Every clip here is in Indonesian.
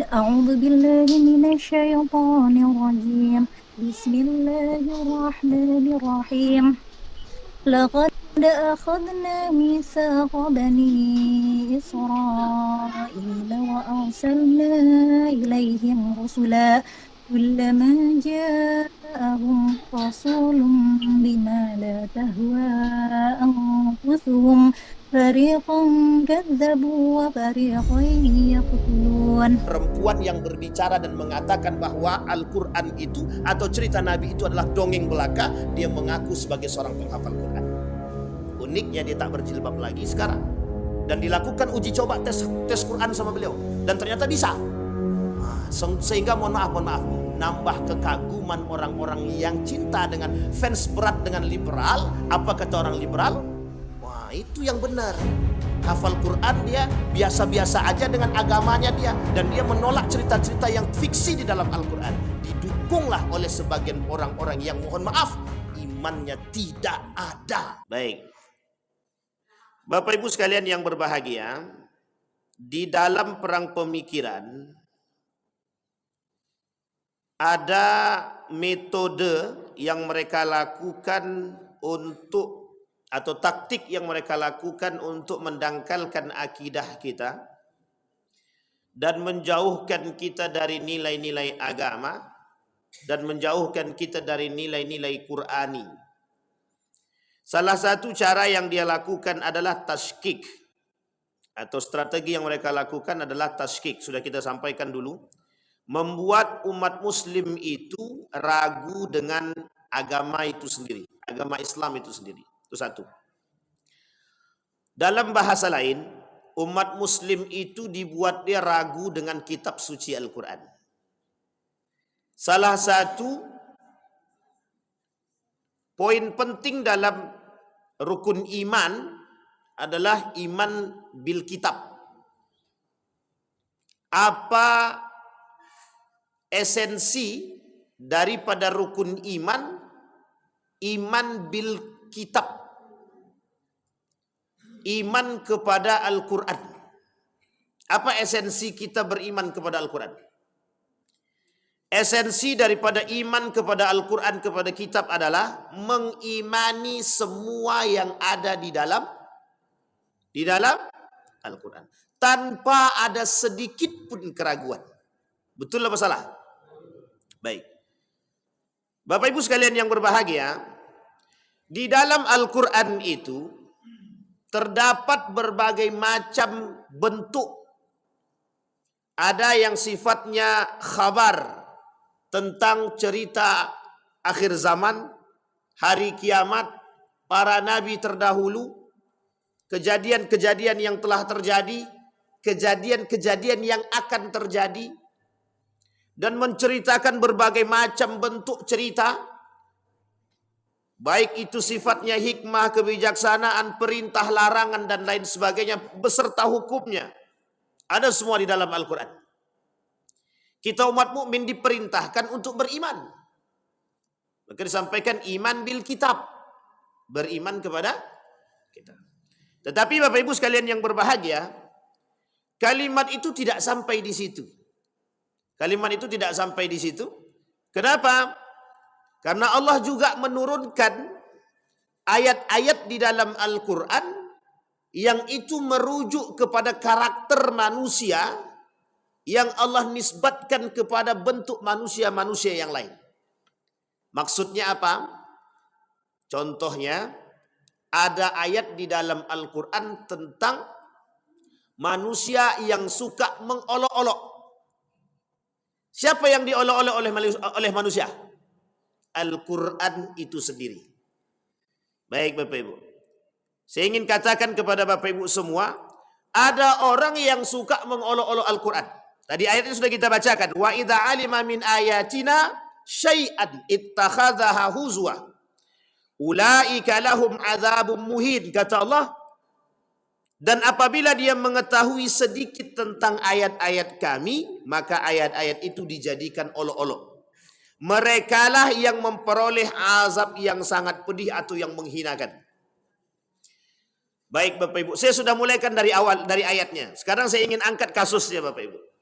أعوذ بالله من الشيطان الرجيم. بسم الله الرحمن الرحيم. لقد أخذنا ميثاق بني إسرائيل وأرسلنا إليهم رسلا كلما جاءهم رسول بما لا تهوى أنفسهم فريقا كذبوا وفريقا يقتلون. Perempuan yang berbicara dan mengatakan bahwa Al-Quran itu atau cerita Nabi itu adalah dongeng belaka, dia mengaku sebagai seorang penghafal Quran. Uniknya dia tak berjilbab lagi sekarang, dan dilakukan uji coba tes Quran sama beliau, dan ternyata bisa. Sehingga mohon maaf, nambah kekaguman orang-orang yang cinta dengan fans berat dengan liberal. Apa kata orang liberal? Wah, itu yang benar. Hafal Quran dia biasa-biasa aja dengan agamanya dia, dan dia menolak cerita-cerita yang fiksi di dalam Al-Quran. Didukunglah oleh sebagian orang-orang yang mohon maaf imannya tidak ada. Baik, Bapak Ibu sekalian yang berbahagia, di dalam perang pemikiran ada metode yang mereka lakukan untuk, atau taktik yang mereka lakukan untuk mendangkalkan akidah kita dan menjauhkan kita dari nilai-nilai agama dan menjauhkan kita dari nilai-nilai Qur'ani. Salah satu cara yang dia lakukan adalah tashkik, atau strategi yang mereka lakukan adalah tashkik. Sudah kita sampaikan dulu, membuat umat muslim itu ragu dengan agama itu sendiri, agama Islam itu sendiri. Itu satu. Dalam bahasa lain, umat muslim itu dibuat dia ragu dengan kitab suci Al-Quran. Salah satu poin penting dalam rukun iman adalah iman bil kitab. Apa esensi daripada rukun iman? Iman bil kitab, iman kepada Al-Quran. Apa esensi kita beriman kepada Al-Quran? Esensi daripada iman kepada Al-Quran, kepada kitab adalah mengimani semua yang ada di dalam Al-Quran, tanpa ada sedikit pun keraguan. Betul apa salah? Baik, Bapak Ibu sekalian yang berbahagia, di dalam Al-Quran itu terdapat berbagai macam bentuk. Ada yang sifatnya khabar tentang cerita akhir zaman, hari kiamat, para nabi terdahulu, kejadian-kejadian yang telah terjadi, kejadian-kejadian yang akan terjadi, dan menceritakan berbagai macam bentuk cerita, baik itu sifatnya hikmah, kebijaksanaan, perintah, larangan, dan lain sebagainya, beserta hukumnya. Ada semua di dalam Al-Quran. Kita umat mukmin diperintahkan untuk beriman. Maka disampaikan iman bil kitab, beriman kepada kita. Tetapi Bapak Ibu sekalian yang berbahagia, kalimat itu tidak sampai di situ. Kalimat itu tidak sampai di situ. Kenapa? Karena Allah juga menurunkan ayat-ayat di dalam Al-Quran yang itu merujuk kepada karakter manusia yang Allah nisbatkan kepada bentuk manusia-manusia yang lain. Maksudnya apa? Contohnya, ada ayat di dalam Al-Quran tentang manusia yang suka mengolok-olok. Siapa yang diolok-olok oleh manusia? Al-Quran itu sendiri. Baik Bapak Ibu, saya ingin katakan kepada Bapak Ibu semua, ada orang yang suka mengolok-olok Al-Quran. Tadi ayatnya sudah kita bacakan. Wa idza alima min ayatina syai'an ittakhadhaha huzwa ulaika lahum adzabun muhin. Kata Allah, dan apabila dia mengetahui sedikit tentang ayat-ayat kami, maka ayat-ayat itu dijadikan olok-olok. Merekalah yang memperoleh azab yang sangat pedih atau yang menghinakan. Baik Bapak Ibu, saya sudah mulaikan dari awal, dari ayatnya. Sekarang saya ingin angkat kasusnya Bapak Ibu.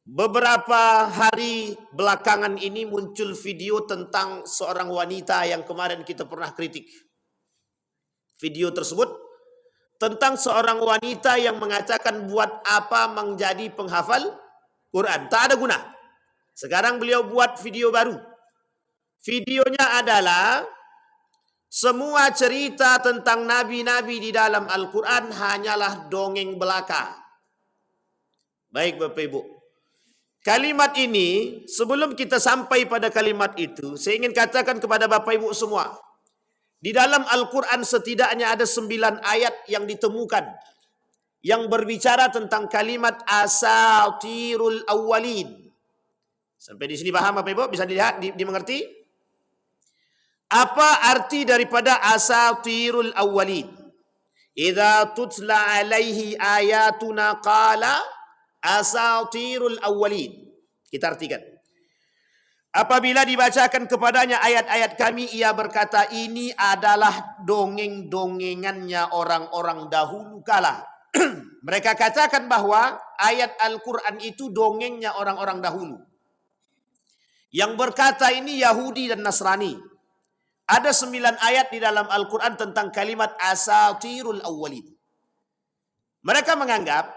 Beberapa hari belakangan ini muncul video tentang seorang wanita yang kemarin kita pernah kritik. Video tersebut tentang seorang wanita yang mengatakan buat apa menjadi penghafal Quran, tak ada guna. Sekarang beliau buat video baru. Videonya adalah semua cerita tentang nabi-nabi di dalam Al-Quran hanyalah dongeng belaka. Baik Bapak Ibu, kalimat ini, sebelum kita sampai pada kalimat itu, saya ingin katakan kepada Bapak Ibu semua, di dalam Al-Quran setidaknya ada 9 ayat yang ditemukan yang berbicara tentang kalimat asatirul awwalin. Sampai di sini paham Bapak Ibu? Bisa dilihat, dimengerti? Apa arti daripada asatirul awwalin? Idza tutla alaihi ayatuna qala asatirul awwalin. Kita artikan. Apabila dibacakan kepadanya ayat-ayat kami, ia berkata ini adalah dongeng-dongengannya orang-orang dahulu kala. Mereka katakan bahwa ayat Al-Quran itu dongengnya orang-orang dahulu. Yang berkata ini Yahudi dan Nasrani. Ada 9 ayat di dalam Al-Quran tentang kalimat asatirul awwalin. Mereka menganggap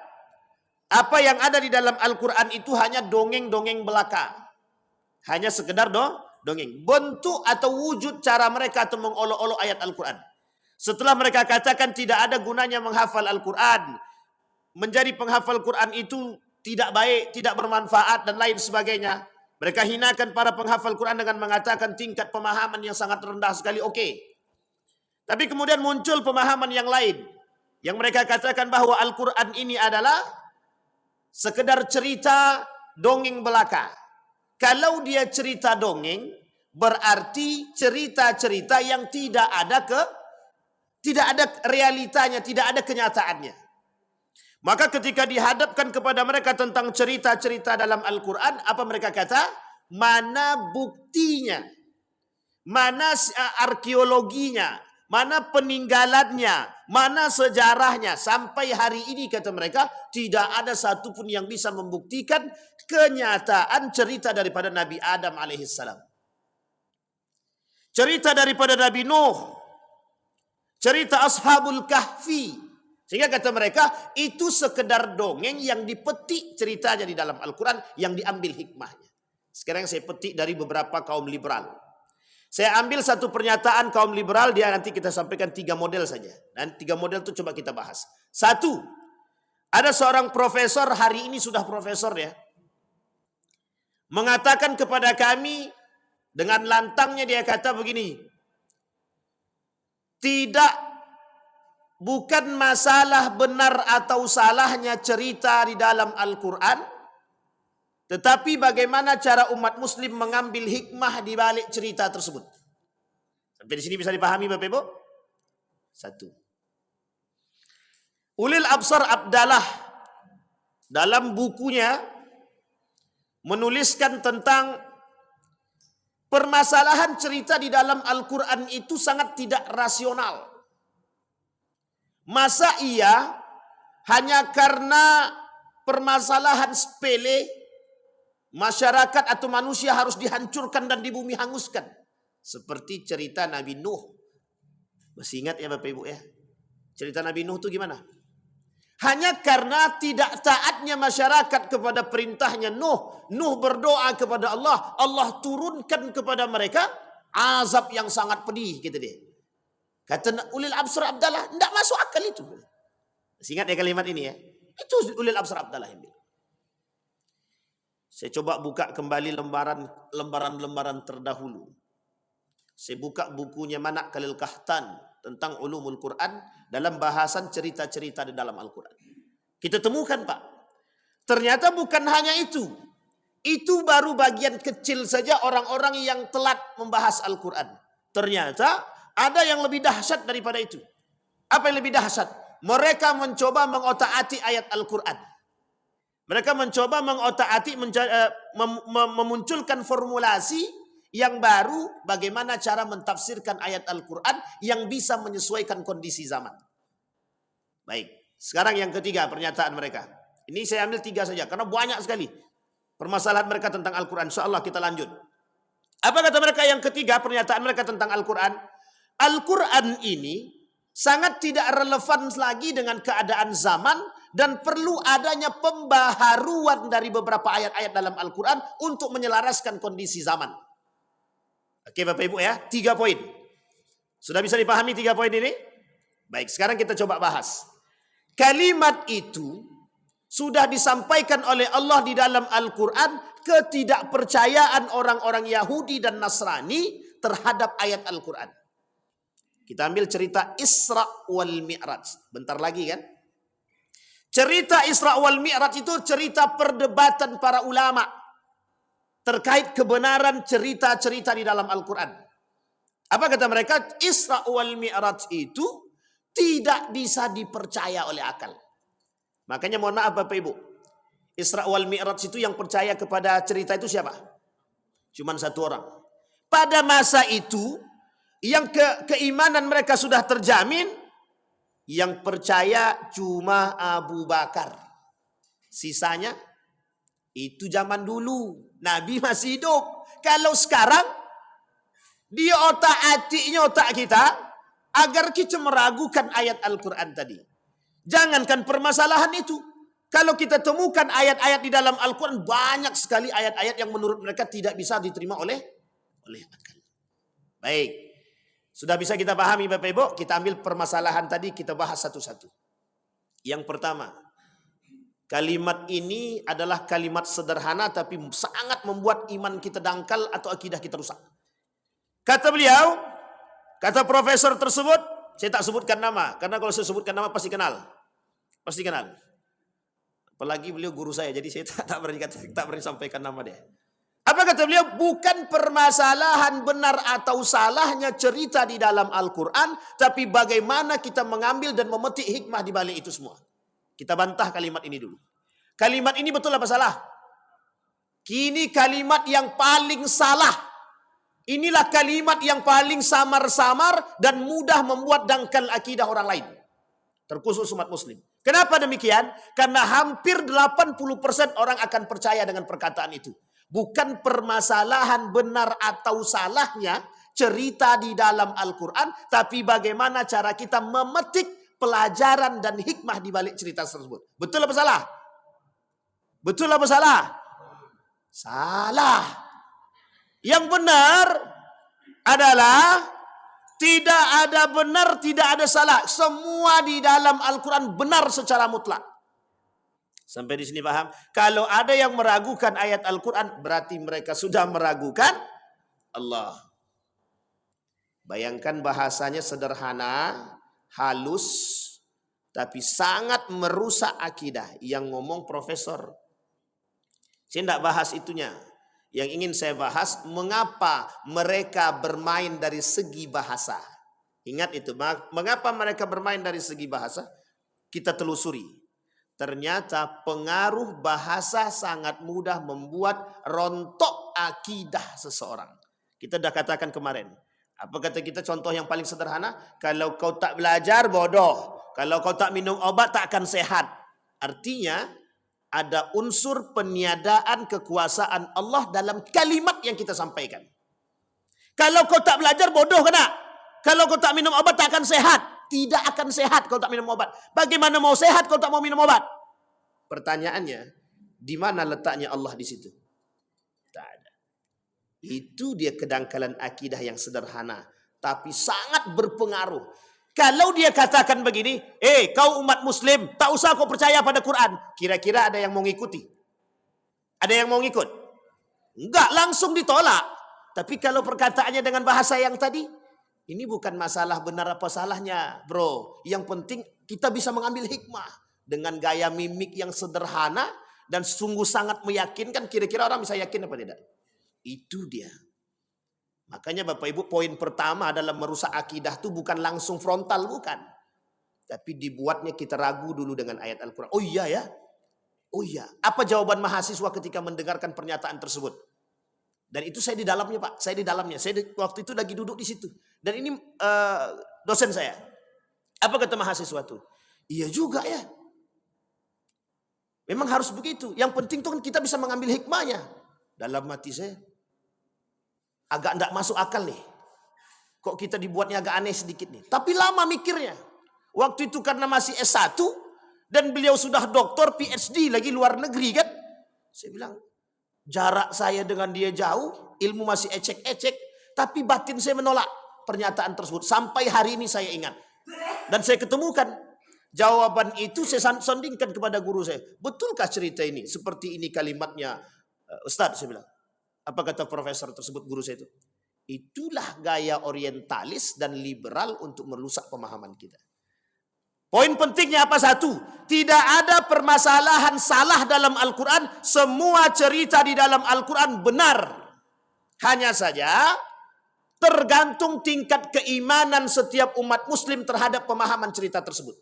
apa yang ada di dalam Al-Quran itu hanya dongeng-dongeng belaka. Hanya sekedar dongeng. Bentuk atau wujud cara mereka untuk mengolok-olok ayat Al-Quran. Setelah mereka katakan tidak ada gunanya menghafal Al-Quran, menjadi penghafal Quran itu tidak baik, tidak bermanfaat dan lain sebagainya. Mereka hinakan para penghafal Quran dengan mengatakan tingkat pemahaman yang sangat rendah sekali. Oke. Tapi kemudian muncul pemahaman yang lain. Yang mereka katakan bahwa Al-Quran ini adalah sekedar cerita dongeng belaka. Kalau dia cerita dongeng, berarti cerita-cerita yang tidak ada realitanya, tidak ada kenyataannya. Maka ketika dihadapkan kepada mereka tentang cerita-cerita dalam Al-Quran, apa mereka kata? Mana buktinya? Mana arkeologinya? Mana peninggalannya? Mana sejarahnya? Sampai hari ini kata mereka, tidak ada satupun yang bisa membuktikan kenyataan cerita daripada Nabi Adam alaihissalam. Cerita daripada Nabi Nuh. Cerita Ashabul Kahfi. Sehingga kata mereka, itu sekedar dongeng yang dipetik ceritanya di dalam Al-Quran, yang diambil hikmahnya. Sekarang saya petik dari beberapa kaum liberal. Saya ambil satu pernyataan kaum liberal, dia nanti kita sampaikan 3 model saja. Dan 3 model itu coba kita bahas. 1, ada seorang profesor, hari ini sudah profesor ya, mengatakan kepada kami, dengan lantangnya dia kata begini, bukan masalah benar atau salahnya cerita di dalam Al-Quran, tetapi bagaimana cara umat muslim mengambil hikmah di balik cerita tersebut. Sampai di sini bisa dipahami Bapak Ibu? 1. Ulil Absar Abdallah dalam bukunya menuliskan tentang permasalahan cerita di dalam Al-Quran itu sangat tidak rasional. Masa iya hanya karena permasalahan sepele masyarakat atau manusia harus dihancurkan dan di bumi hanguskan? Seperti cerita Nabi Nuh. Masih ingat ya Bapak Ibu ya? Cerita Nabi Nuh itu gimana? Hanya karena tidak taatnya masyarakat kepada perintahnya Nuh. Nuh berdoa kepada Allah. Allah turunkan kepada mereka azab yang sangat pedih gitu deh. Kata Ulil Absar Abdallah, tidak masuk akal itu. Masih ingat ya kalimat ini ya? Itu Ulil Absar Abdallah yang bilang. Saya coba buka kembali lembaran-lembaran terdahulu. Saya buka bukunya Manak Khalil Kahtan tentang ulumul Quran dalam bahasan cerita-cerita di dalam Al-Quran. Kita temukan Pak, ternyata bukan hanya itu. Itu baru bagian kecil saja orang-orang yang telat membahas Al-Quran. Ternyata ada yang lebih dahsyat daripada itu. Apa yang lebih dahsyat? Mereka mencoba mengotak-atik ayat Al-Quran. Mereka mencoba mengotak-atik, memunculkan formulasi yang baru bagaimana cara mentafsirkan ayat Al-Quran yang bisa menyesuaikan kondisi zaman. Baik, sekarang yang ketiga pernyataan mereka. Ini saya ambil 3 saja karena banyak sekali. permasalahan mereka tentang Al-Quran. InsyaAllah kita lanjut. Apa kata mereka yang ketiga, pernyataan mereka tentang Al-Quran? Al-Quran ini sangat tidak relevan lagi dengan keadaan zaman dan perlu adanya pembaharuan dari beberapa ayat-ayat dalam Al-Quran untuk menyelaraskan kondisi zaman. Oke Bapak Ibu ya, 3 poin. Sudah bisa dipahami 3 poin ini? Baik, sekarang kita coba bahas. Kalimat itu sudah disampaikan oleh Allah di dalam Al-Quran, ketidakpercayaan orang-orang Yahudi dan Nasrani terhadap ayat Al-Quran. Kita ambil cerita Isra wal Mi'raj. Bentar lagi kan? Cerita Isra wal Mi'raj itu cerita perdebatan para ulama terkait kebenaran cerita-cerita di dalam Al-Quran. Apa kata mereka? Isra wal Mi'raj itu tidak bisa dipercaya oleh akal. Makanya mohon maaf Bapak Ibu, Isra wal Mi'raj itu yang percaya kepada cerita itu siapa? Cuman 1 orang. Pada masa itu, yang keimanan mereka sudah terjamin, yang percaya cuma Abu Bakar. Sisanya, itu zaman dulu. Nabi masih hidup. Kalau sekarang, di otak-atiknya otak kita, agar kita meragukan ayat Al-Quran tadi. Jangankan permasalahan itu. Kalau kita temukan ayat-ayat di dalam Al-Quran, banyak sekali ayat-ayat yang menurut mereka tidak bisa diterima oleh akal. Baik. Sudah bisa kita pahami Bapak Ibu? Kita ambil permasalahan tadi, kita bahas satu-satu. Yang pertama, kalimat ini adalah kalimat sederhana tapi sangat membuat iman kita dangkal atau akidah kita rusak. Kata beliau, kata profesor tersebut, saya tak sebutkan nama, karena kalau saya sebutkan nama pasti kenal. Pasti kenal. Apalagi beliau guru saya, jadi saya tak berani sampaikan nama dia. Apa kata beliau? Bukan permasalahan benar atau salahnya cerita di dalam Al-Quran, tapi bagaimana kita mengambil dan memetik hikmah di balik itu semua. Kita bantah kalimat ini dulu. Kalimat ini betul apa salah? Kini kalimat yang paling salah. Inilah kalimat yang paling samar-samar dan mudah membuat dangkal akidah orang lain. Terkhusus umat muslim. Kenapa demikian? Karena hampir 80% orang akan percaya dengan perkataan itu. Bukan permasalahan benar atau salahnya cerita di dalam Al-Quran, tapi bagaimana cara kita memetik pelajaran dan hikmah di balik cerita tersebut. Betul apa salah? Betul apa salah? Salah. Yang benar adalah tidak ada benar, tidak ada salah. Semua di dalam Al-Quran benar secara mutlak. Sampai di sini paham? Kalau ada yang meragukan ayat Al-Quran, berarti mereka sudah meragukan Allah. Bayangkan bahasanya sederhana, halus, tapi sangat merusak akidah. Yang ngomong profesor. Saya tidak bahas itunya. Yang ingin saya bahas, mengapa mereka bermain dari segi bahasa. Ingat itu, mengapa mereka bermain dari segi bahasa? Kita telusuri. Ternyata pengaruh bahasa sangat mudah membuat rontok akidah seseorang. Kita sudah katakan kemarin. Apa kata kita contoh yang paling sederhana? Kalau kau tak belajar, bodoh. Kalau kau tak minum obat, tak akan sehat. Artinya, ada unsur peniadaan kekuasaan Allah dalam kalimat yang kita sampaikan. Kalau kau tak belajar, bodoh kena. Kalau kau tak minum obat, tak akan sehat. Tidak akan sehat kalau tak minum obat. Bagaimana mau sehat kalau tak mau minum obat? Pertanyaannya, di mana letaknya Allah di situ? Tak ada. Itu dia kedangkalan akidah yang sederhana, tapi sangat berpengaruh. Kalau dia katakan begini, kau umat muslim, tak usah kau percaya pada Quran. Kira-kira ada yang mau ngikuti? Ada yang mau ngikut? Enggak, langsung ditolak. Tapi kalau perkataannya dengan bahasa yang tadi, ini bukan masalah benar apa salahnya, bro. Yang penting kita bisa mengambil hikmah. Dengan gaya mimik yang sederhana dan sungguh sangat meyakinkan, kira-kira orang bisa yakin apa tidak? Itu dia. Makanya Bapak Ibu, poin pertama adalah merusak akidah itu bukan langsung frontal, bukan. Tapi dibuatnya kita ragu dulu dengan ayat Al-Quran. Oh iya ya? Oh iya. Apa jawaban mahasiswa ketika mendengarkan pernyataan tersebut? Dan itu saya di dalamnya Pak. Saya di dalamnya. Waktu itu lagi duduk di situ. Dan ini dosen saya. Apa kata mahasiswa itu? Iya juga ya. Memang harus begitu. Yang penting tuh kan kita bisa mengambil hikmahnya. Dalam hati saya, agak tidak masuk akal nih. Kok kita dibuatnya agak aneh sedikit nih. Tapi lama mikirnya. Waktu itu karena masih S1, dan beliau sudah doktor, PhD lagi luar negeri kan. Saya bilang, jarak saya dengan dia jauh, ilmu masih ecek-ecek, tapi batin saya menolak pernyataan tersebut. Sampai hari ini saya ingat. Dan saya ketemukan jawaban itu, saya sondingkan kepada guru saya. Betulkah cerita ini? Seperti ini kalimatnya Ustadz, saya bilang. Apa kata profesor tersebut, guru saya itu? Itulah gaya orientalis dan liberal untuk merusak pemahaman kita. Poin pentingnya apa? Satu, tidak ada permasalahan salah dalam Al-Quran. Semua cerita di dalam Al-Quran benar. Hanya saja tergantung tingkat keimanan setiap umat muslim terhadap pemahaman cerita tersebut.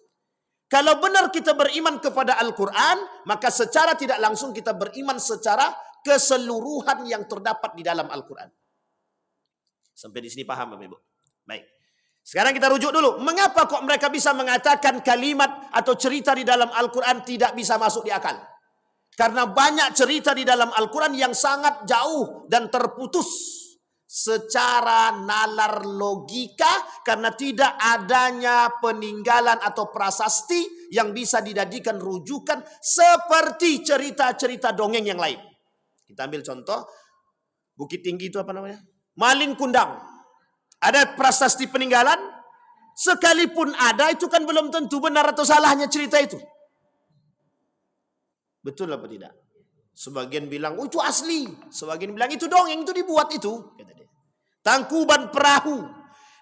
Kalau benar kita beriman kepada Al-Quran, maka secara tidak langsung kita beriman secara keseluruhan yang terdapat di dalam Al-Quran. Sampai di sini paham Bapak Ibu? Baik. Sekarang kita rujuk dulu. Mengapa kok mereka bisa mengatakan kalimat atau cerita di dalam Al-Quran tidak bisa masuk di akal? Karena banyak cerita di dalam Al-Quran yang sangat jauh dan terputus secara nalar logika, karena tidak adanya peninggalan atau prasasti yang bisa dijadikan rujukan seperti cerita-cerita dongeng yang lain. Kita ambil contoh, Bukit Tinggi itu apa namanya? Maling Kundang. Ada prasasti peninggalan? Sekalipun ada, itu kan belum tentu benar atau salahnya cerita itu. Betul apa tidak? Sebagian bilang, oh itu asli. Sebagian bilang, itu dongeng, itu dibuat itu. Kata dia. Tangkuban Perahu.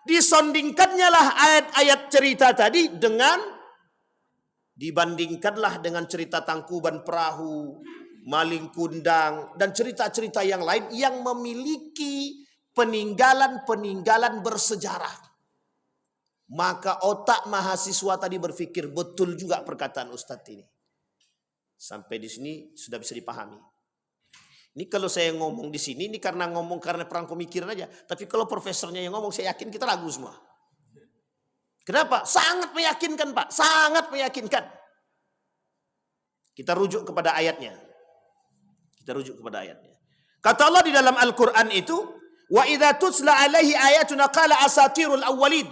Disondingkannya lah ayat-ayat cerita tadi dengan, dibandingkanlah dengan cerita Tangkuban Perahu, Maling Kundang, dan cerita-cerita yang lain yang memiliki peninggalan-peninggalan bersejarah. Maka otak mahasiswa tadi berpikir, betul juga perkataan Ustadz ini. Sampai di sini sudah bisa dipahami. Ini kalau saya ngomong di sini, ini karena perang pemikiran aja. Tapi kalau profesornya yang ngomong, saya yakin kita ragu semua. Kenapa? Sangat meyakinkan Pak, sangat meyakinkan. Kita rujuk kepada ayatnya. Kata Allah di dalam Al-Quran itu, wa idza tutla alaihi ayatuna qala asatirul awwalin.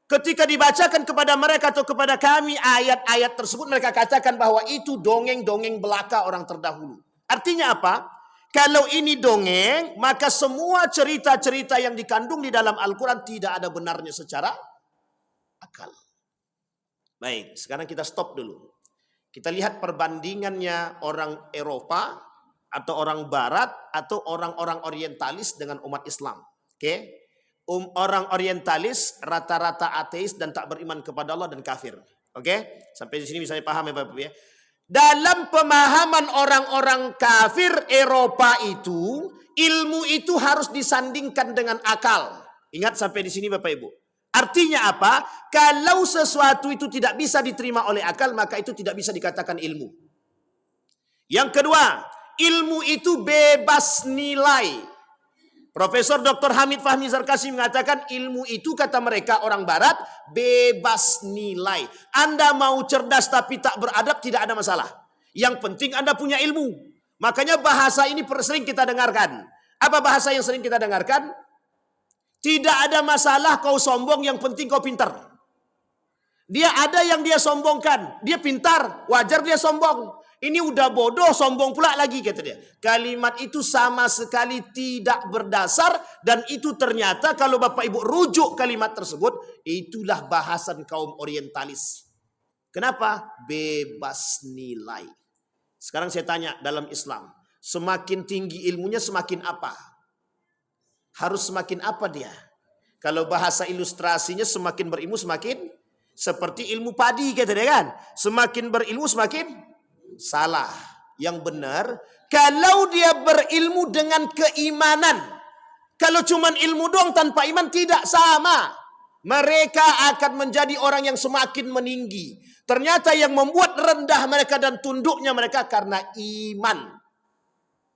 Ketika dibacakan kepada mereka atau kepada kami ayat-ayat tersebut, mereka katakan bahwa itu dongeng-dongeng belaka orang terdahulu. Artinya apa? Kalau ini dongeng, maka semua cerita-cerita yang dikandung di dalam Al-Quran tidak ada benarnya secara akal. Baik, sekarang kita stop dulu. Kita lihat perbandingannya orang Eropa atau orang Barat atau orang-orang orientalis dengan umat Islam. Oke? Orang orientalis rata-rata ateis dan tak beriman kepada Allah dan kafir. Oke? Sampai di sini bisa dipahami Bapak Ibu ya. Dalam pemahaman orang-orang kafir Eropa itu, ilmu itu harus disandingkan dengan akal. Ingat sampai di sini Bapak Ibu. Artinya apa? Kalau sesuatu itu tidak bisa diterima oleh akal, maka itu tidak bisa dikatakan ilmu. Yang kedua, ilmu itu bebas nilai. Profesor Dr. Hamid Fahmi Zarkasi mengatakan ilmu itu, kata mereka orang Barat, bebas nilai. Anda mau cerdas tapi tak beradab, tidak ada masalah. Yang penting Anda punya ilmu. Makanya bahasa ini sering kita dengarkan. Apa bahasa yang sering kita dengarkan? Tidak ada masalah kau sombong, yang penting kau pintar. Dia ada yang dia sombongkan. Dia pintar, wajar dia sombong. Ini udah bodoh, sombong pula lagi, kata dia. Kalimat itu sama sekali tidak berdasar, dan itu ternyata kalau Bapak Ibu rujuk kalimat tersebut, itulah bahasan kaum orientalis. Kenapa? Bebas nilai. Sekarang saya tanya, dalam Islam, semakin tinggi ilmunya semakin apa? Harus semakin apa dia? Kalau bahasa ilustrasinya semakin berilmu semakin seperti ilmu padi, kata dia kan. Semakin berilmu semakin salah. Yang benar, kalau dia berilmu dengan keimanan. Kalau cuman ilmu doang tanpa iman, tidak sama. Mereka akan menjadi orang yang semakin meninggi. Ternyata yang membuat rendah mereka dan tunduknya mereka karena iman.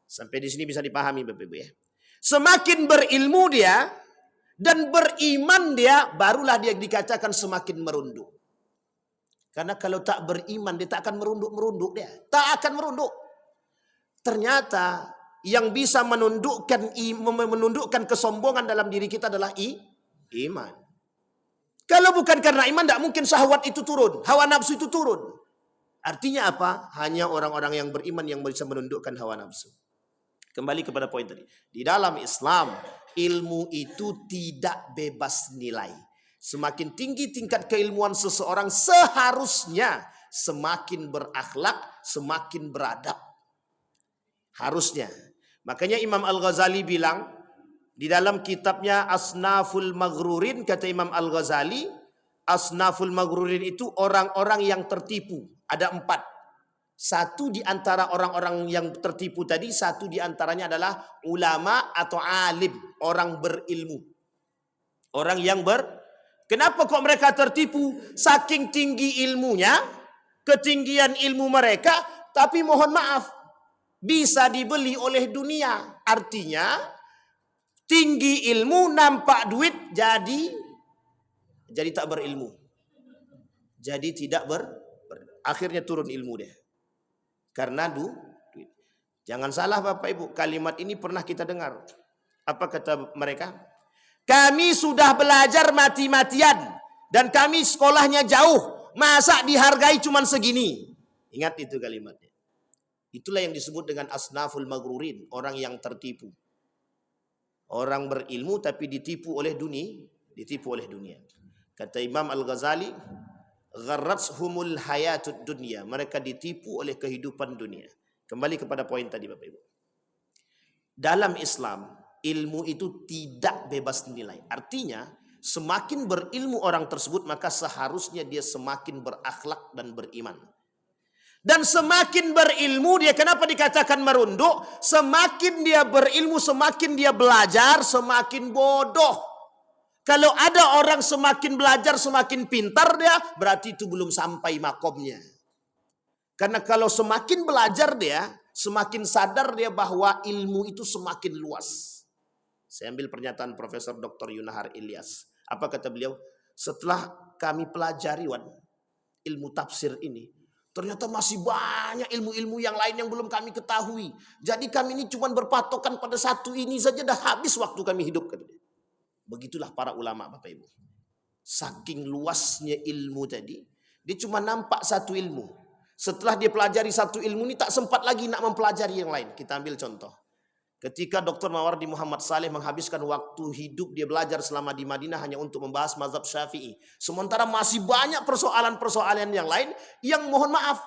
Sampai di sini bisa dipahami Bapak Ibu ya. Semakin berilmu dia dan beriman dia, barulah dia dikatakan semakin merunduk. Karena kalau tak beriman, dia tak akan merunduk-merunduk dia. Tak akan merunduk. Ternyata yang bisa menundukkan kesombongan dalam diri kita adalah iman. Kalau bukan karena iman, tidak mungkin syahwat itu turun. Hawa nafsu itu turun. Artinya apa? Hanya orang-orang yang beriman yang bisa menundukkan hawa nafsu. Kembali kepada poin tadi. Di dalam Islam, ilmu itu tidak bebas nilai. Semakin tinggi tingkat keilmuan seseorang, seharusnya semakin berakhlak, semakin beradab. Harusnya. Makanya Imam Al-Ghazali bilang, di dalam kitabnya Asnaful Maghrurin, kata Imam Al-Ghazali, Asnaful Maghrurin itu orang-orang yang tertipu. Ada 4. Satu di antara orang-orang yang tertipu tadi, satu di antaranya adalah ulama atau alim, orang berilmu. Orang yang Kenapa kok mereka tertipu? Saking tinggi ilmunya, ketinggian ilmu mereka, tapi mohon maaf, bisa dibeli oleh dunia. Artinya, tinggi ilmu nampak duit, jadi tak berilmu. Jadi tidak akhirnya turun ilmu dia. Karena duit. Jangan salah Bapak Ibu, kalimat ini pernah kita dengar. Apa kata mereka? Kami sudah belajar mati-matian dan kami sekolahnya jauh. Masa dihargai cuma segini? Ingat itu kalimatnya. Itulah yang disebut dengan asnaful maghrurin, orang yang tertipu. Orang berilmu tapi ditipu oleh dunia. Kata Imam Al-Ghazali, gharratshumul hayatud dunya. Mereka ditipu oleh kehidupan dunia. Kembali kepada poin tadi Bapak Ibu. Dalam Islam, ilmu itu tidak bebas nilai. Artinya, semakin berilmu orang tersebut, maka seharusnya dia semakin berakhlak dan beriman. Dan semakin berilmu dia, kenapa dikatakan merunduk? Semakin dia berilmu, semakin dia belajar, semakin bodoh. Kalau ada orang semakin belajar, semakin pintar dia, berarti itu belum sampai makomnya. Karena kalau semakin belajar dia, semakin sadar dia bahwa ilmu itu semakin luas. Saya ambil pernyataan Profesor Dr. Yunahar Ilyas. Apa kata beliau? Setelah kami pelajari ilmu tafsir ini, ternyata masih banyak ilmu-ilmu yang lain yang belum kami ketahui. Jadi kami ini cuma berpatokan pada satu ini saja, dah habis waktu kami hidup. Begitulah para ulama Bapak Ibu. Saking luasnya ilmu tadi, dia cuma nampak satu ilmu. Setelah dia pelajari satu ilmu ini, tak sempat lagi nak mempelajari yang lain. Kita ambil contoh. Ketika Dr. Mawardi Muhammad Saleh menghabiskan waktu hidup, dia belajar selama di Madinah hanya untuk membahas mazhab Syafi'i. Sementara masih banyak persoalan-persoalan yang lain yang mohon maaf,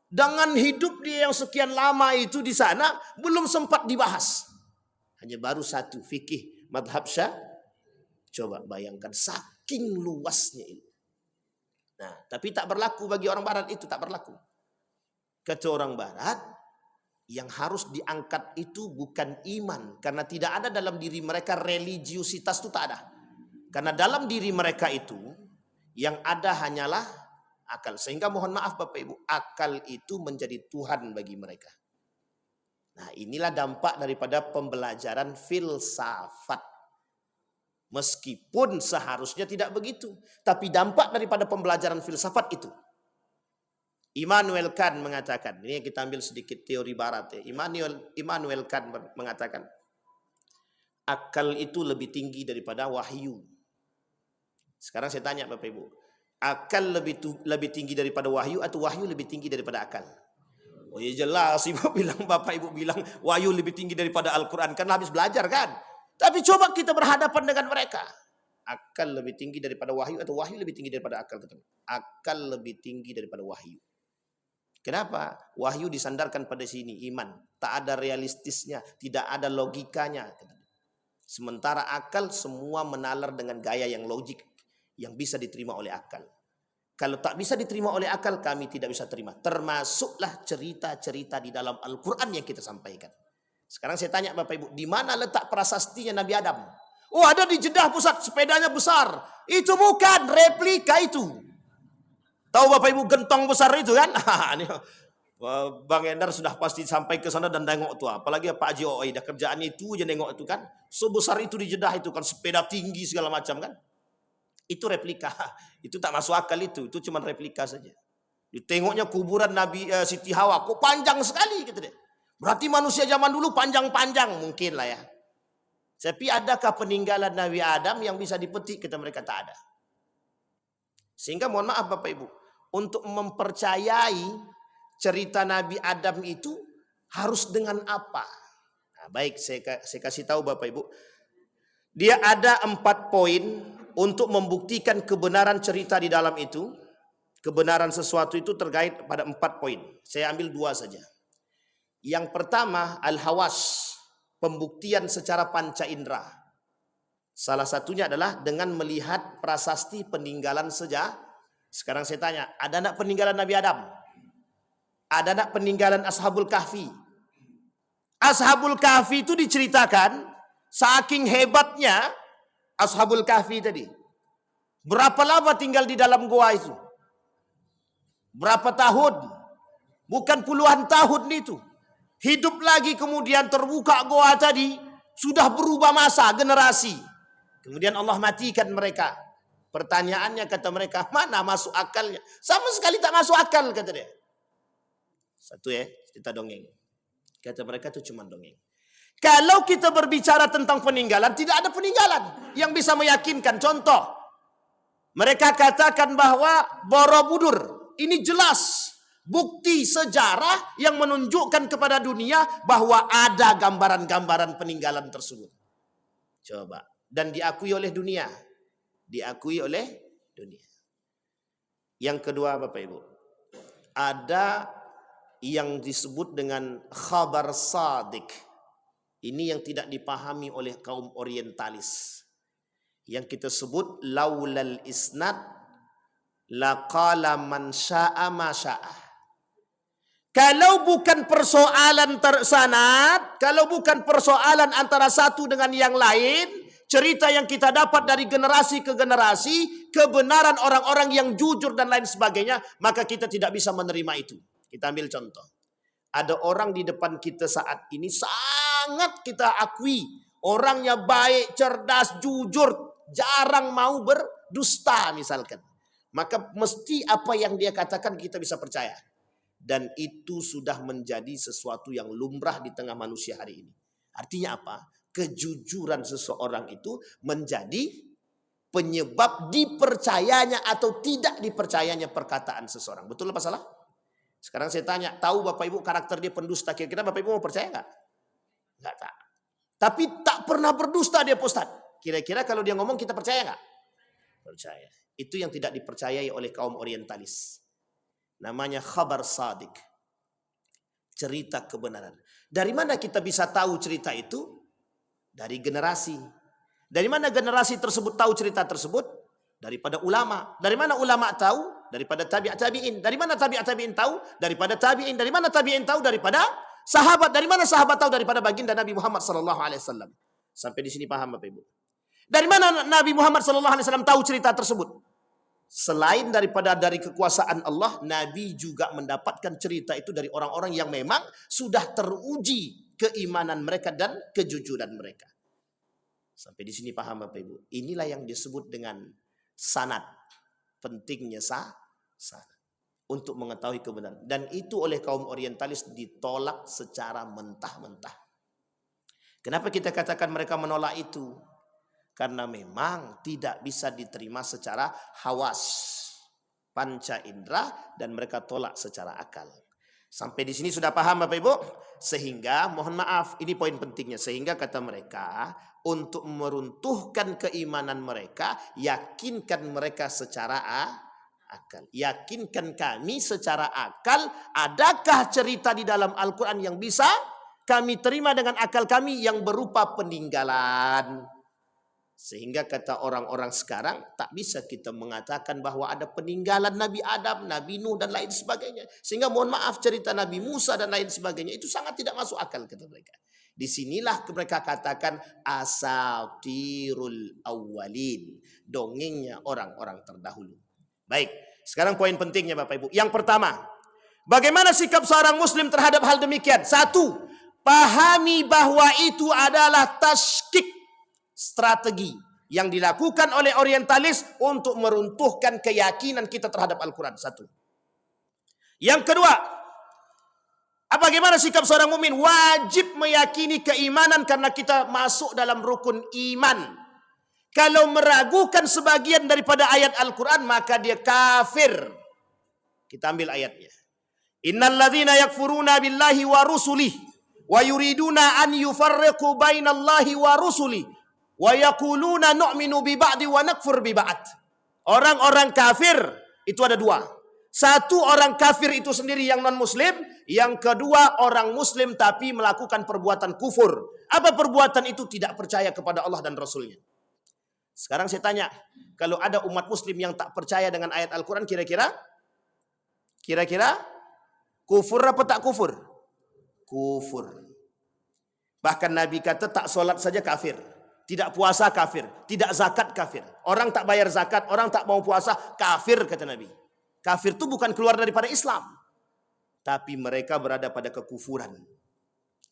dengan hidup dia yang sekian lama itu di sana, belum sempat dibahas. Hanya baru satu, fikih mazhab Syafi'i. Coba bayangkan saking luasnya ilmu. Nah, tapi tak berlaku bagi orang barat itu, tak berlaku. Kata orang barat, yang harus diangkat itu bukan iman. Karena tidak ada dalam diri mereka religiusitas, itu tak ada. Karena dalam diri mereka itu, yang ada hanyalah akal. Sehingga mohon maaf Bapak Ibu, akal itu menjadi Tuhan bagi mereka. Nah, inilah dampak daripada pembelajaran filsafat. Meskipun seharusnya tidak begitu. Tapi dampak daripada pembelajaran filsafat itu. Immanuel Kant mengatakan, ini kita ambil sedikit teori barat ya. Immanuel Kant mengatakan, akal itu lebih tinggi daripada wahyu. Sekarang saya tanya Bapak Ibu, akal lebih tinggi daripada wahyu atau wahyu lebih tinggi daripada akal? Oh ya jelas, Bapak Ibu bilang wahyu lebih tinggi daripada Al-Quran, karena habis belajar kan. Tapi coba kita berhadapan dengan mereka. Akal lebih tinggi daripada wahyu atau wahyu lebih tinggi daripada akal? Akal lebih tinggi daripada wahyu. Kenapa? Wahyu disandarkan pada sini, iman. Tak ada realistisnya, tidak ada logikanya. Sementara akal semua menalar dengan gaya yang logik, yang bisa diterima oleh akal. Kalau tak bisa diterima oleh akal, kami tidak bisa terima. Termasuklah cerita-cerita di dalam Al-Quran yang kita sampaikan. Sekarang saya tanya Bapak Ibu, di mana letak prasastinya Nabi Adam? Oh, ada di Jeddah pusat, sepedanya besar. Itu bukan replika itu. Tahu Bapak Ibu gentong besar itu kan? Bang Endar sudah pasti sampai ke sana dan nengok tuh. Apalagi Pak Haji Oidah, kerjaan itu aja nengok itu kan. Sebesar itu di Jeddah itu kan, sepeda tinggi segala macam kan. Itu replika. Itu tak masuk akal itu cuma replika saja. Ditengoknya kuburan Nabi Siti Hawa, kok panjang sekali gitu deh. Berarti manusia zaman dulu panjang-panjang mungkin lah ya. Tapi adakah peninggalan Nabi Adam yang bisa dipetik? Kata mereka tak ada. Sehingga mohon maaf Bapak Ibu, untuk mempercayai cerita Nabi Adam itu harus dengan apa? Nah, baik, saya kasih tahu Bapak Ibu. Dia ada 4 poin untuk membuktikan kebenaran cerita di dalam itu. Kebenaran sesuatu itu terkait pada 4 poin. Saya ambil 2 saja. Yang pertama, al-hawas, pembuktian secara panca indera. Salah satunya adalah dengan melihat prasasti peninggalan sejarah. Sekarang saya tanya, ada enggak peninggalan Nabi Adam? Ada enggak peninggalan Ashabul Kahfi? Ashabul Kahfi itu diceritakan saking hebatnya Ashabul Kahfi tadi. Berapa lama tinggal di dalam goa itu? Berapa tahun? Bukan puluhan tahun itu. Hidup lagi kemudian terbuka goa tadi, sudah berubah masa, generasi. Kemudian Allah matikan mereka. Pertanyaannya kata mereka, mana masuk akalnya? Sama sekali tak masuk akal kata dia. Satu ya, cerita dongeng. Kata mereka itu cuma dongeng. Kalau kita berbicara tentang peninggalan, tidak ada peninggalan yang bisa meyakinkan. Contoh, mereka katakan bahwa Borobudur, ini jelas bukti sejarah yang menunjukkan kepada dunia bahwa ada gambaran-gambaran peninggalan tersebut. Coba. Dan diakui oleh dunia. Diakui oleh dunia. Yang kedua Bapak Ibu. Ada yang disebut dengan khabar sadik. Ini yang tidak dipahami oleh kaum orientalis. Yang kita sebut laulal isnad laqala man sya'a ma sya'a. Kalau bukan persoalan tersanad, kalau bukan persoalan antara satu dengan yang lain, cerita yang kita dapat dari generasi ke generasi, kebenaran orang-orang yang jujur dan lain sebagainya, maka kita tidak bisa menerima itu. Kita ambil contoh. Ada orang di depan kita saat ini sangat kita akui. Orangnya baik, cerdas, jujur, jarang mau berdusta misalkan. Maka mesti apa yang dia katakan kita bisa percaya. Dan itu sudah menjadi sesuatu yang lumrah di tengah manusia hari ini. Artinya apa? Kejujuran seseorang itu menjadi penyebab dipercayanya atau tidak dipercayanya perkataan seseorang. Betul apa salah? Sekarang saya tanya, tahu Bapak Ibu karakter dia pendusta, kira-kira Bapak Ibu mau percaya nggak? Nggak tak. Tapi tak pernah berdusta dia Ustaz. Kira-kira kalau dia ngomong kita percaya nggak? Percaya. Itu yang tidak dipercayai oleh kaum orientalis. Namanya khabar sadik. Cerita kebenaran. Dari mana kita bisa tahu cerita itu? Dari generasi. Dari mana generasi tersebut tahu cerita tersebut? Daripada ulama. Dari mana ulama tahu? Daripada tabi'in. Dari mana tabi'in tahu? Daripada tabi'in. Dari mana tabi'in tahu? Daripada sahabat. Dari mana sahabat tahu? Daripada baginda Nabi Muhammad SAW. Sampai di sini paham Bapak Ibu? Dari mana Nabi Muhammad SAW tahu cerita tersebut? Selain daripada dari kekuasaan Allah, Nabi juga mendapatkan cerita itu dari orang-orang yang memang sudah teruji keimanan mereka dan kejujuran mereka. Sampai di sini paham Bapak Ibu? Inilah yang disebut dengan sanad. Pentingnya sanad untuk mengetahui kebenaran. Dan itu oleh kaum orientalis ditolak secara mentah-mentah. Kenapa kita katakan mereka menolak itu? Karena memang tidak bisa diterima secara hawas, panca indera, dan mereka tolak secara akal. Sampai di sini sudah paham Bapak Ibu? Sehingga mohon maaf, ini poin pentingnya. Sehingga kata mereka, untuk meruntuhkan keimanan mereka, yakinkan mereka secara akal. Yakinkan kami secara akal, adakah cerita di dalam Al-Quran yang bisa kami terima dengan akal kami yang berupa peninggalan. Sehingga kata orang-orang sekarang tak bisa kita mengatakan bahwa ada peninggalan Nabi Adam, Nabi Nuh dan lain sebagainya. Sehingga mohon maaf cerita Nabi Musa dan lain sebagainya itu sangat tidak masuk akal kata mereka. Disinilah mereka katakan asatirul awwalin, dongengnya orang-orang terdahulu. Baik, sekarang poin pentingnya Bapak Ibu. Yang pertama, bagaimana sikap seorang muslim terhadap hal demikian? Satu, pahami bahwa itu adalah tashkik, strategi yang dilakukan oleh orientalis untuk meruntuhkan keyakinan kita terhadap Al-Quran. Satu. Yang kedua, bagaimana sikap seorang mukmin? Wajib meyakini keimanan karena kita masuk dalam rukun iman. Kalau meragukan sebagian daripada ayat Al-Quran, maka dia kafir. Kita ambil ayatnya. Innalladzina yakfuruna billahi wa rusulih wa yuriduna an yufarriqu bainallahi wa rusulih wa yaquluna nu'minu bi ba'di wa nakfur bi ba'd. Orang-orang kafir itu ada dua. Satu, orang kafir itu sendiri yang non-muslim. Yang kedua, orang muslim tapi melakukan perbuatan kufur. Apa perbuatan itu? Tidak percaya kepada Allah dan Rasulnya. Sekarang saya tanya, kalau ada umat muslim yang tak percaya dengan ayat Al-Quran, kira-kira kufur apa tak kufur? Kufur. Bahkan Nabi kata tak solat saja kafir. Tidak puasa kafir. Tidak zakat kafir. Orang tak bayar zakat, orang tak mau puasa, kafir kata Nabi. Kafir itu bukan keluar daripada Islam. Tapi mereka berada pada kekufuran.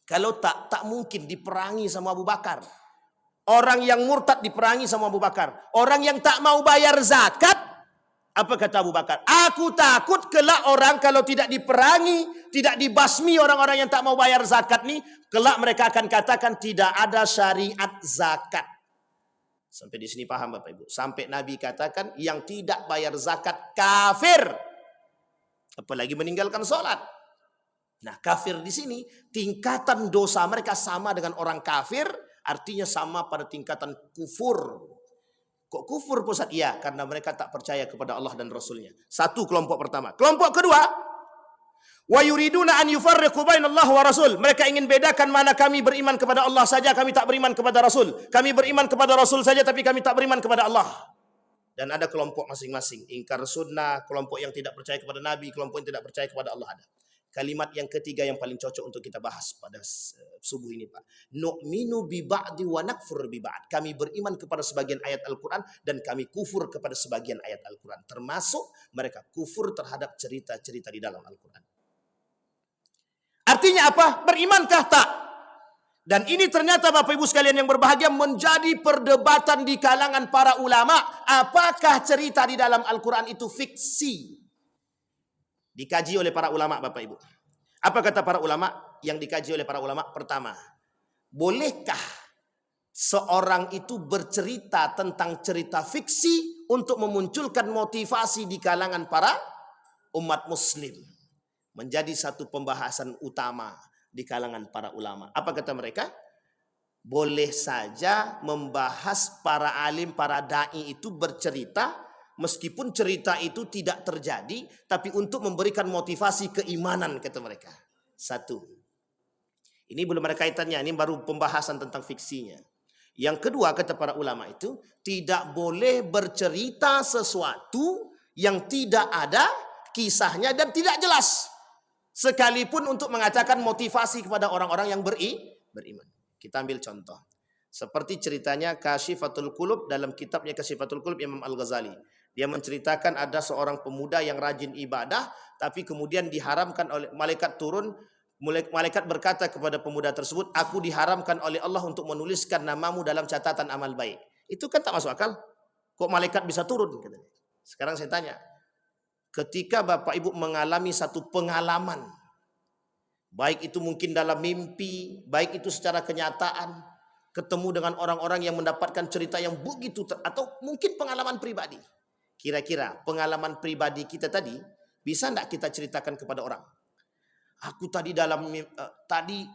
Kalau tak mungkin diperangi sama Abu Bakar. Orang yang murtad diperangi sama Abu Bakar. Orang yang tak mau bayar zakat, apa kata Abu Bakar? Aku takut kelak orang kalau tidak diperangi, tidak dibasmi orang-orang yang tak mau bayar zakat nih, kelak mereka akan katakan tidak ada syariat zakat. Sampai di sini paham Bapak Ibu? Sampai Nabi katakan yang tidak bayar zakat kafir. Apalagi meninggalkan sholat. Nah, kafir di sini tingkatan dosa mereka sama dengan orang kafir, artinya sama pada tingkatan kufur. Kok kufur Ustaz? Iya, karena mereka tak percaya kepada Allah dan Rasulnya. Satu kelompok pertama. Kelompok kedua, wa yuriduna an yufarriqu bainallahi wa rasul. Mereka ingin bedakan mana kami beriman kepada Allah saja, kami tak beriman kepada Rasul. Kami beriman kepada Rasul saja, tapi kami tak beriman kepada Allah. Dan ada kelompok masing-masing. Ingkar sunnah, kelompok yang tidak percaya kepada Nabi, kelompok yang tidak percaya kepada Allah ada. Kalimat yang ketiga yang paling cocok untuk kita bahas pada subuh ini Pak. Nu'minu bi ba'di wa nakfur bi ba'd. Kami beriman kepada sebagian ayat Al-Quran dan kami kufur kepada sebagian ayat Al-Quran. Termasuk mereka kufur terhadap cerita-cerita di dalam Al-Quran. Artinya apa? Berimankah tak? Dan ini ternyata Bapak Ibu sekalian yang berbahagia menjadi perdebatan di kalangan para ulama. Apakah cerita di dalam Al-Quran itu fiksi? Dikaji oleh para ulama Bapak Ibu. Apa kata para ulama? Yang dikaji oleh para ulama, pertama, bolehkah seorang itu bercerita tentang cerita fiksi untuk memunculkan motivasi di kalangan para umat muslim? Menjadi satu pembahasan utama di kalangan para ulama. Apa kata mereka? Boleh saja membahas para alim, para da'i itu bercerita, meskipun cerita itu tidak terjadi, tapi untuk memberikan motivasi keimanan, kata mereka. Satu. Ini belum ada kaitannya, ini baru pembahasan tentang fiksinya. Yang kedua, kata para ulama itu, tidak boleh bercerita sesuatu yang tidak ada kisahnya dan tidak jelas. Sekalipun untuk mengatakan motivasi kepada orang-orang yang beriman. Kita ambil contoh. Seperti ceritanya Kasyifatul Qulub dalam kitabnya Kasyifatul Qulub Imam Al-Ghazali. Dia menceritakan ada seorang pemuda yang rajin ibadah, tapi kemudian diharamkan oleh malaikat turun. Malaikat berkata kepada pemuda tersebut, aku diharamkan oleh Allah untuk menuliskan namamu dalam catatan amal baik. Itu kan tak masuk akal. Kok malaikat bisa turun? Sekarang saya tanya, ketika Bapak Ibu mengalami satu pengalaman, baik itu mungkin dalam mimpi, baik itu secara kenyataan, ketemu dengan orang-orang yang mendapatkan cerita yang begitu, atau mungkin pengalaman pribadi. Kira-kira pengalaman pribadi kita tadi bisa tidak kita ceritakan kepada orang? Aku tadi tadi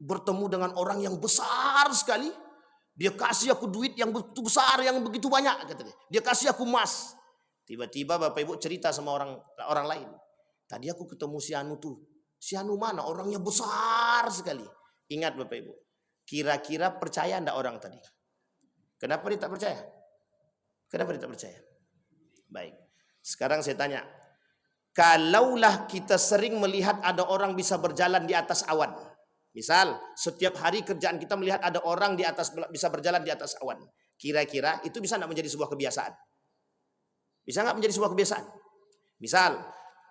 bertemu dengan orang yang besar sekali. Dia kasih aku duit yang begitu besar, yang begitu banyak, kata dia. Dia kasih aku emas. Tiba-tiba Bapak Ibu cerita sama orang lain. Tadi aku ketemu si Anu tuh. Si Anu mana? Orangnya besar sekali. Ingat Bapak Ibu. Kira-kira percaya enggak orang tadi? Kenapa dia tak percaya? Kenapa dia tak percaya? Baik. Sekarang saya tanya. Kalaulah kita sering melihat ada orang bisa berjalan di atas awan. Misal, setiap hari kerjaan kita melihat ada orang bisa berjalan di atas awan. Kira-kira itu bisa enggak menjadi sebuah kebiasaan? Bisa enggak menjadi sebuah kebiasaan? Misal,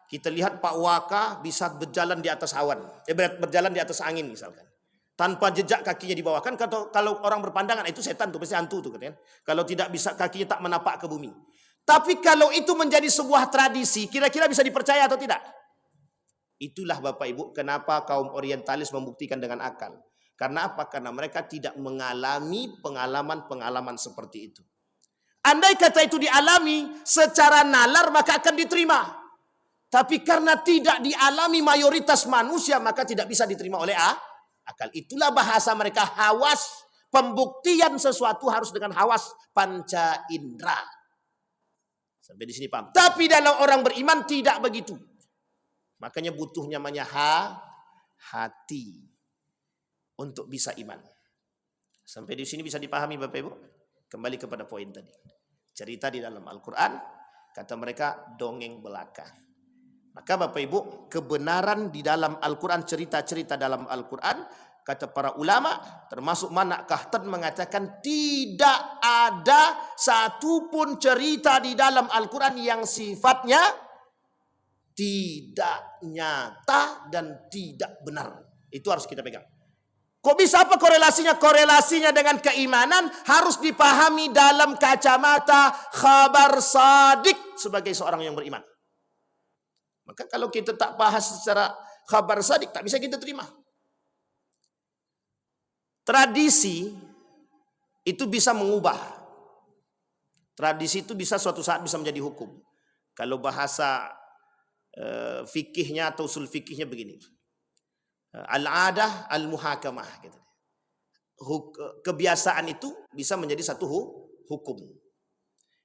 kita lihat Pak Waka bisa berjalan di atas awan. Berjalan di atas angin misalkan. tanpa jejak kakinya di bawah. Kan kalau orang berpandangan itu setan tuh, pasti hantu tuh kan. Kalau tidak bisa kakinya tak menapak ke bumi. Tapi kalau itu menjadi sebuah tradisi, kira-kira bisa dipercaya atau tidak? Itulah Bapak Ibu kenapa kaum orientalis membuktikan dengan akal. Karena apa? Karena mereka tidak mengalami pengalaman-pengalaman seperti itu. Andai kata itu dialami secara nalar maka akan diterima. Tapi karena tidak dialami mayoritas manusia maka tidak bisa diterima oleh akal. Itulah bahasa mereka hawas. Pembuktian sesuatu harus dengan hawas panca indera. Sampai di sini paham. Tapi dalam orang beriman tidak begitu. Makanya butuh namanya hati untuk bisa iman. Sampai di sini bisa dipahami Bapak Ibu? Kembali kepada poin tadi. Cerita di dalam Al-Quran, kata mereka dongeng belaka. Maka Bapak Ibu, kebenaran di dalam Al-Quran, cerita-cerita dalam Al-Quran, kata para ulama, termasuk Manak Kahtan mengatakan tidak ada satupun cerita di dalam Al-Quran yang sifatnya tidak nyata dan tidak benar. Itu harus kita pegang. Kok bisa apa korelasinya? Korelasinya dengan keimanan harus dipahami dalam kacamata khabar sadik sebagai seorang yang beriman. Maka kalau kita tak bahas secara khabar sadik, tak bisa kita terima. Tradisi itu bisa mengubah. Tradisi itu bisa suatu saat bisa menjadi hukum. Kalau bahasa fikihnya atau usul fikihnya begini. Al-adah al-muhakamah gitu. Kebiasaan itu bisa menjadi satu hukum.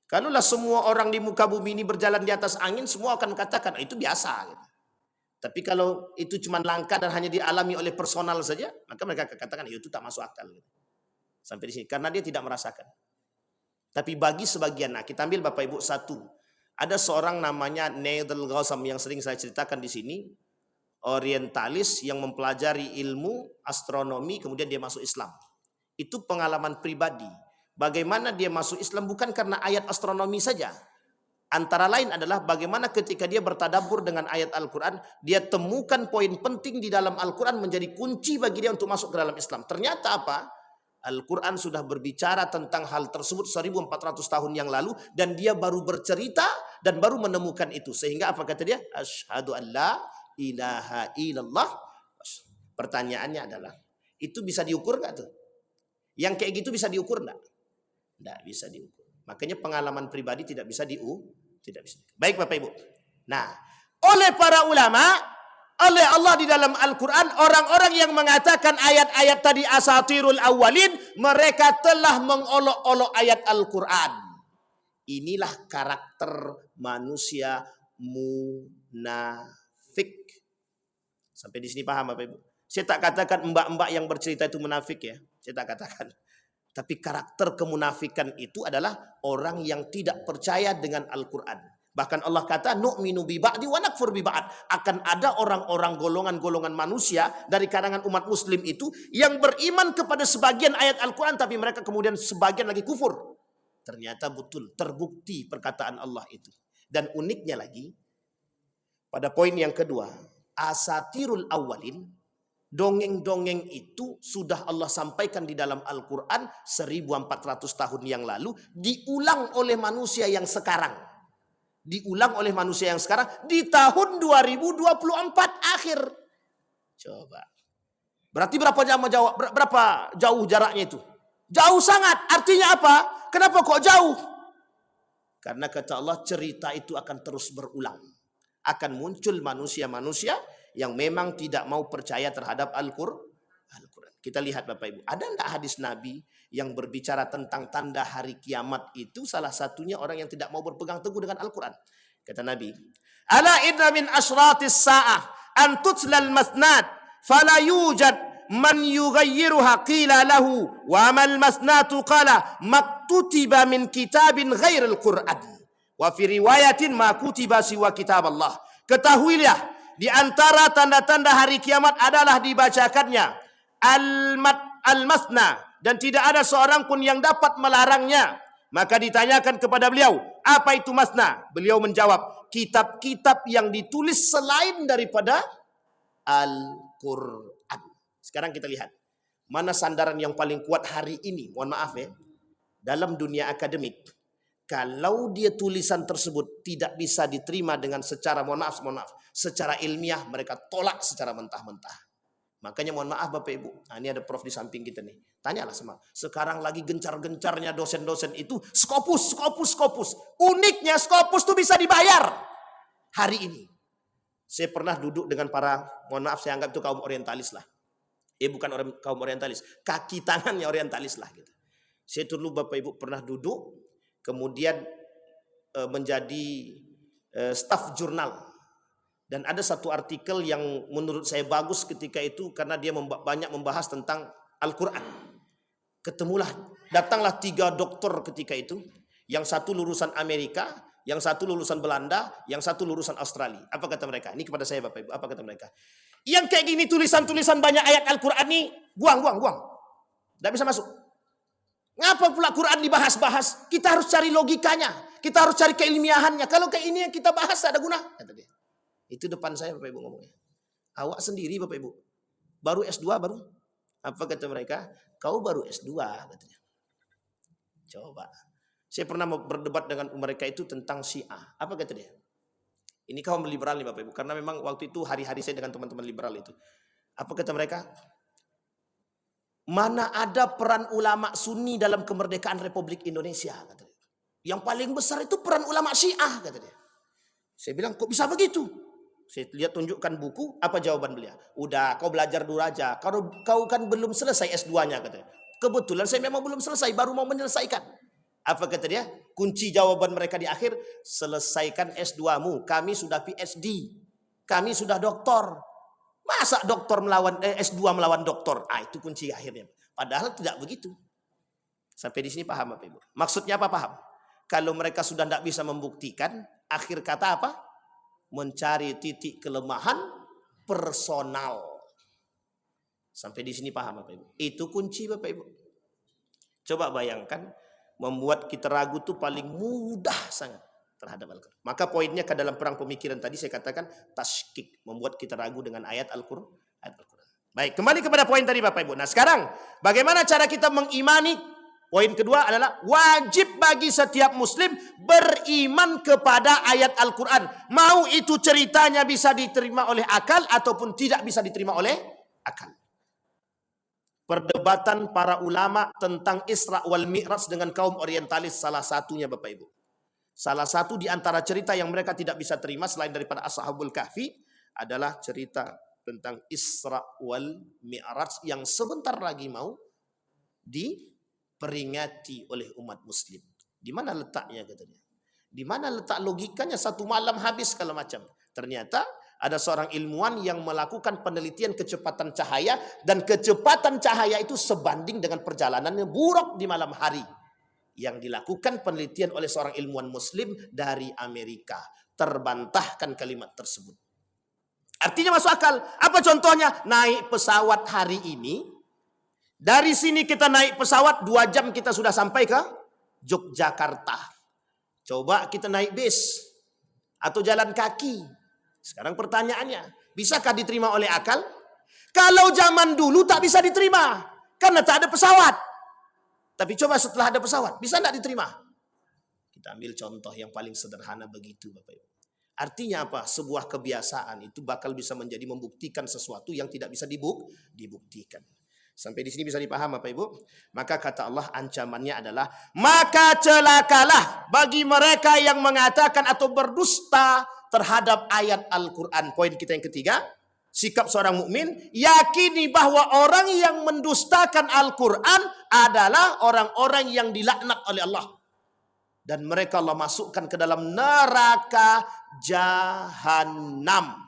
Kalaulah semua orang di muka bumi ini berjalan di atas angin, semua akan katakan itu biasa gitu. Tapi kalau itu cuma langka dan hanya dialami oleh personal saja, maka mereka akan katakan itu tak masuk akal gitu. Sampai di sini karena dia tidak merasakan. Tapi bagi sebagian, nah kita ambil Bapak Ibu satu. Ada seorang namanya Neidul Ghazam yang sering saya ceritakan di sini. Orientalis yang mempelajari ilmu astronomi kemudian dia masuk Islam. Itu pengalaman pribadi. Bagaimana dia masuk Islam bukan karena ayat astronomi saja. Antara lain adalah bagaimana ketika dia bertadabbur dengan ayat Al-Quran, dia temukan poin penting di dalam Al-Quran menjadi kunci bagi dia untuk masuk ke dalam Islam. Ternyata apa? Al-Quran sudah berbicara tentang hal tersebut 1400 tahun yang lalu dan dia baru bercerita dan baru menemukan itu. Sehingga apa kata dia? Asyhadu an la ilaha illallah. Pertanyaannya adalah, itu bisa diukur nggak tuh? Yang kayak gitu bisa diukur nggak? Nggak bisa diukur. Makanya pengalaman pribadi tidak bisa tidak bisa. Baik Bapak Ibu. Nah, oleh para ulama, oleh Allah di dalam Al-Quran, orang-orang yang mengatakan ayat-ayat tadi asatirul awwalin, mereka telah mengolok-olok ayat Al-Quran. Inilah karakter manusia munafik. Sampai di sini paham Bapak Ibu? Saya tak katakan mbak-mbak yang bercerita itu munafik ya. Saya tak katakan. Tapi karakter kemunafikan itu adalah orang yang tidak percaya dengan Al-Quran. Bahkan Allah kata, nu'minu bi ba'di wa nakfur bi ba'd. Akan ada orang-orang golongan-golongan manusia dari kalangan umat muslim itu yang beriman kepada sebagian ayat Al-Quran, tapi mereka kemudian sebagian lagi kufur. Ternyata betul, terbukti perkataan Allah itu. Dan uniknya lagi, pada poin yang kedua, asatirul awwalin, dongeng-dongeng itu sudah Allah sampaikan di dalam Al-Quran 1400 tahun yang lalu, diulang oleh manusia yang sekarang. Diulang oleh manusia yang sekarang di tahun 2024 akhir. Coba. Berarti berapa jauh jaraknya itu? Jauh sangat. Artinya apa? Kenapa kok jauh? Karena kata Allah cerita itu akan terus berulang. Akan muncul manusia-manusia yang memang tidak mau percaya terhadap Al-Quran. Kita lihat Bapak Ibu. Ada enggak hadis Nabi yang berbicara tentang tanda hari kiamat itu? Salah satunya orang yang tidak mau berpegang teguh dengan Al-Quran. Kata Nabi, ala inna min asyratis sa'ah an tutlal masnad fala yujad man yughayyiruha qila lahu wa amal masnatu qala maktutiba min kitabin ghairil Qur'an wa fi riwayatin ma kutiba siwa kitab Allah. Ketahuilah, di antara tanda-tanda hari kiamat adalah dibacakannya al-masna, dan tidak ada seorang pun yang dapat melarangnya. Maka ditanyakan kepada beliau, apa itu masna? Beliau menjawab, kitab-kitab yang ditulis selain daripada Al-Quran. Sekarang kita lihat. mana sandaran yang paling kuat hari ini? Mohon maaf ya, dalam dunia akademik, kalau dia tulisan tersebut tidak bisa diterima dengan secara, mohon maaf, secara ilmiah, mereka tolak secara mentah-mentah. Makanya mohon maaf Bapak Ibu, nah, ini ada prof di samping kita nih. Tanyalah sama, sekarang lagi gencar-gencarnya dosen-dosen itu Scopus. Uniknya Scopus tuh bisa dibayar hari ini. Saya pernah duduk dengan para, mohon maaf saya anggap itu kaum orientalis lah. Bukan kaum orientalis, kaki tangannya orientalis lah gitu. Saya dulu Bapak Ibu pernah duduk, kemudian menjadi staf jurnal. Dan ada satu artikel yang menurut saya bagus ketika itu karena dia banyak membahas tentang Al-Quran. Datanglah 3 dokter ketika itu. Yang satu lulusan Amerika, yang satu lulusan Belanda, yang satu lulusan Australia. Apa kata mereka? Ini kepada saya Bapak Ibu, apa kata mereka? Yang kayak gini tulisan-tulisan banyak ayat Al-Quran ini, buang. Tidak bisa masuk. Ngapa pula Quran dibahas-bahas? Kita harus cari logikanya. Kita harus cari keilmiahannya. Kalau kayak ini yang kita bahas ada guna, kata dia. Itu depan saya Bapak Ibu ngomongnya. Awak sendiri Bapak Ibu. Baru S2 baru. Apa kata mereka? Kau baru S2 katanya. Coba. Saya pernah berdebat dengan mereka itu tentang Syiah. Apa kata dia? Ini kaum liberal nih Bapak Ibu. Karena memang waktu itu hari-hari saya dengan teman-teman liberal itu. Apa kata mereka? Mana ada peran ulama Sunni dalam kemerdekaan Republik Indonesia? Kata dia. Yang paling besar itu peran ulama Syiah kata dia. Saya bilang kok bisa begitu? Saya lihat tunjukkan buku, apa jawaban beliau? Udah, kau belajar dulu aja. Kau kan belum selesai S2-nya katanya. Kebetulan saya memang belum selesai, baru mau menyelesaikan. Apa kata dia? Kunci jawaban mereka di akhir, selesaikan S2-mu. Kami sudah PhD. Kami sudah doktor. Masa doktor melawan S2 melawan doktor? Itu kunci akhirnya. Padahal tidak begitu. Sampai di sini paham Bapak Ibu? Maksudnya apa paham? Kalau mereka sudah tidak bisa membuktikan, akhir kata apa? Mencari titik kelemahan personal. Sampai di sini paham Bapak Ibu? Itu kunci Bapak Ibu. Coba bayangkan, membuat kita ragu itu paling mudah sangat terhadap Al-Quran. Maka poinnya ke dalam perang pemikiran tadi saya katakan tashkik, membuat kita ragu dengan ayat Al-Quran. Baik, kembali kepada poin tadi Bapak Ibu. Nah sekarang, bagaimana cara kita mengimani? Poin kedua adalah wajib bagi setiap muslim beriman kepada ayat Al-Quran. Mau itu ceritanya bisa diterima oleh akal ataupun tidak bisa diterima oleh akal. Perdebatan para ulama tentang Isra wal Mi'raj dengan kaum orientalis salah satunya Bapak Ibu. Salah satu di antara cerita yang mereka tidak bisa terima selain daripada Ashabul Kahfi adalah cerita tentang Isra wal Mi'raj yang sebentar lagi mau diperingati oleh umat muslim. Di mana letaknya katanya? Di mana letak logikanya satu malam habis segala macam? Ternyata ada seorang ilmuwan yang melakukan penelitian kecepatan cahaya dan kecepatan cahaya itu sebanding dengan perjalanannya buruk di malam hari. Yang dilakukan penelitian oleh seorang ilmuwan muslim dari Amerika. Terbantahkan kalimat tersebut. Artinya masuk akal. Apa contohnya? Naik pesawat hari ini. Dari sini kita naik pesawat 2 jam kita sudah sampai ke Yogyakarta. Coba kita naik bis atau jalan kaki. Sekarang pertanyaannya, bisakah diterima oleh akal? Kalau zaman dulu tak bisa diterima karena tak ada pesawat. Tapi coba setelah ada pesawat, bisa tidak diterima? Kita ambil contoh yang paling sederhana begitu Bapak Ibu. Artinya apa? Sebuah kebiasaan itu bakal bisa menjadi membuktikan sesuatu yang tidak bisa dibuktikan. Sampai di sini bisa dipaham Bapak Ibu? Maka kata Allah ancamannya adalah maka celakalah bagi mereka yang mengatakan atau berdusta terhadap ayat Al-Quran. Poin kita yang ketiga, sikap seorang mukmin yakini bahwa orang yang mendustakan Al-Quran adalah orang-orang yang dilaknat oleh Allah. Dan mereka Allah masukkan ke dalam neraka jahanam.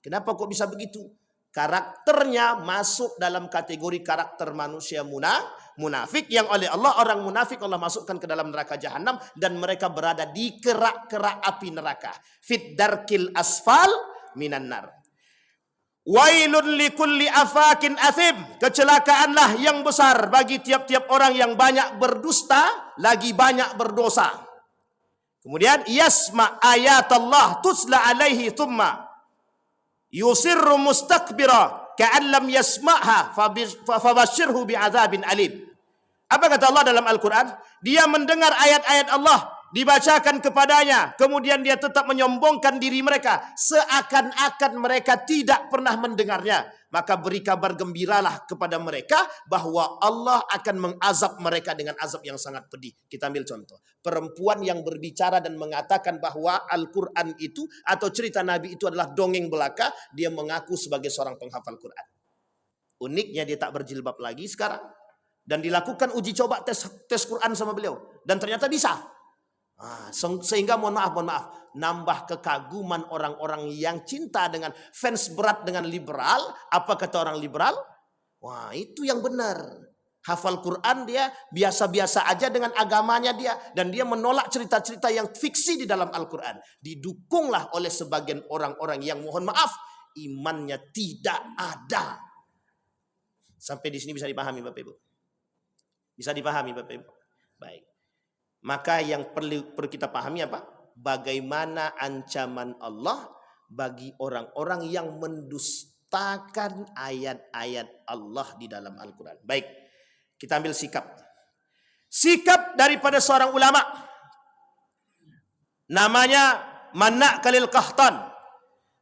Kenapa kok bisa begitu? Karakternya masuk dalam kategori karakter manusia munafik yang oleh Allah, orang munafik Allah masukkan ke dalam neraka jahanam dan mereka berada di kerak-kerak api neraka. Fit darkil asfal minan nar. Wailun likulli afakin athim. Kecelakaanlah yang besar bagi tiap-tiap orang yang banyak berdusta lagi banyak berdosa. Kemudian yasma ayat Allah tusla alaihi thumma yusirru mustakbira ka'an lam yasma'ha fabashshirhu bi'adzabin alim. Apa kata Allah dalam Al-Quran? Dia mendengar ayat-ayat Allah dibacakan kepadanya, kemudian dia tetap menyombongkan diri mereka seakan-akan mereka tidak pernah mendengarnya. Maka beri kabar gembiralah kepada mereka bahwa Allah akan mengazab mereka dengan azab yang sangat pedih. Kita ambil contoh. Perempuan yang berbicara dan mengatakan bahwa Al-Quran itu atau cerita Nabi itu adalah dongeng belaka, dia mengaku sebagai seorang penghafal Quran. Uniknya dia tak berjilbab lagi sekarang. Dan dilakukan uji coba tes Quran sama beliau. Dan ternyata bisa. Sehingga mohon maaf, nambah kekaguman orang-orang yang cinta dengan fans berat dengan liberal. Apa kata orang liberal? Wah, itu yang benar. Hafal Quran dia biasa-biasa aja dengan agamanya dia, dan dia menolak cerita-cerita yang fiksi di dalam Al-Quran. Didukunglah oleh sebagian orang-orang yang mohon maaf imannya tidak ada. Sampai di sini bisa dipahami Bapak Ibu? Bisa dipahami Bapak Ibu? Baik. Maka yang perlu kita pahami apa? Bagaimana ancaman Allah bagi orang-orang yang mendustakan ayat-ayat Allah di dalam Al-Quran. Baik, kita ambil sikap. Sikap daripada seorang ulama. Namanya Manna' Khalil Qahtan.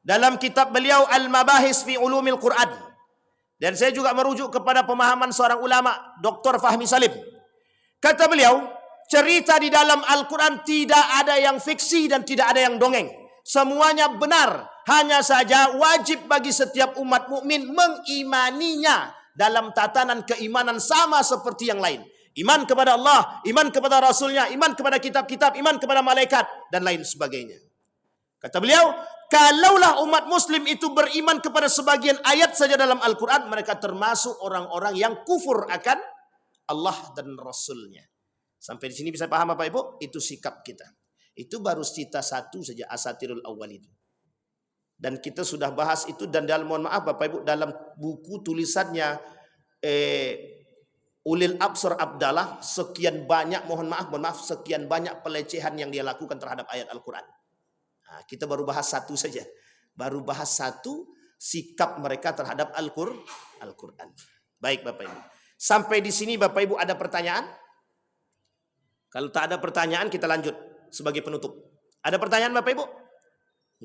Dalam kitab beliau Al-Mabahis fi Ulumil Quran. Dan saya juga merujuk kepada pemahaman seorang ulama, Dr. Fahmi Salim. Kata beliau, cerita di dalam Al-Quran tidak ada yang fiksi dan tidak ada yang dongeng. Semuanya benar. Hanya saja wajib bagi setiap umat mukmin mengimaninya dalam tatanan keimanan sama seperti yang lain. Iman kepada Allah, iman kepada Rasulnya, iman kepada kitab-kitab, iman kepada malaikat, dan lain sebagainya. Kata beliau, kalaulah umat muslim itu beriman kepada sebagian ayat saja dalam Al-Quran, mereka termasuk orang-orang yang kufur akan Allah dan Rasulnya. Sampai di sini bisa paham Bapak Ibu? Itu sikap kita. Itu baru cerita satu saja, Asatirul Awwalin. Dan kita sudah bahas itu, dan dalam, mohon maaf Bapak Ibu, dalam buku tulisannya Ulil Absar Abdallah, sekian banyak, mohon maaf, sekian banyak pelecehan yang dia lakukan terhadap ayat Al-Quran. Nah, kita baru bahas satu saja. Baru bahas satu sikap mereka terhadap Al-Quran. Baik Bapak Ibu. Sampai di sini Bapak Ibu ada pertanyaan? Kalau tak ada pertanyaan kita lanjut sebagai penutup. Ada pertanyaan Bapak Ibu?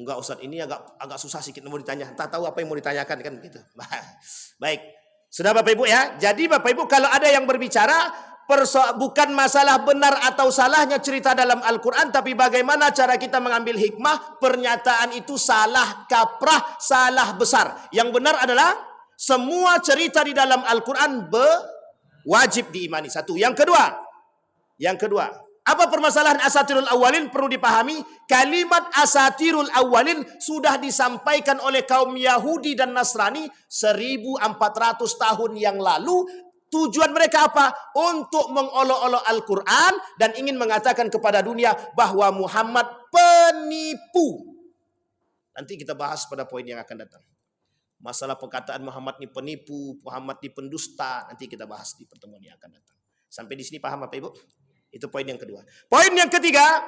Enggak Ustaz, ini agak susah sedikit mau ditanya. Tak tahu apa yang mau ditanyakan kan gitu. Baik. Sudah Bapak Ibu ya. Jadi Bapak Ibu kalau ada yang berbicara bukan masalah benar atau salahnya cerita dalam Al-Quran, tapi bagaimana cara kita mengambil hikmah. Pernyataan itu salah kaprah, salah besar. Yang benar adalah semua cerita di dalam Al-Quran wajib diimani. Satu. Yang kedua, apa permasalahan Asatirul Awwalin? Perlu dipahami, kalimat Asatirul Awwalin sudah disampaikan oleh kaum Yahudi dan Nasrani 1400 tahun yang lalu. Tujuan mereka apa? Untuk mengolok-olok Al-Quran dan ingin mengatakan kepada dunia bahwa Muhammad penipu. Nanti kita bahas pada poin yang akan datang. Masalah perkataan Muhammad ini penipu, Muhammad ini pendusta, nanti kita bahas di pertemuan yang akan datang. Sampai di sini paham Bapak Ibu? Itu poin yang kedua. Poin yang ketiga,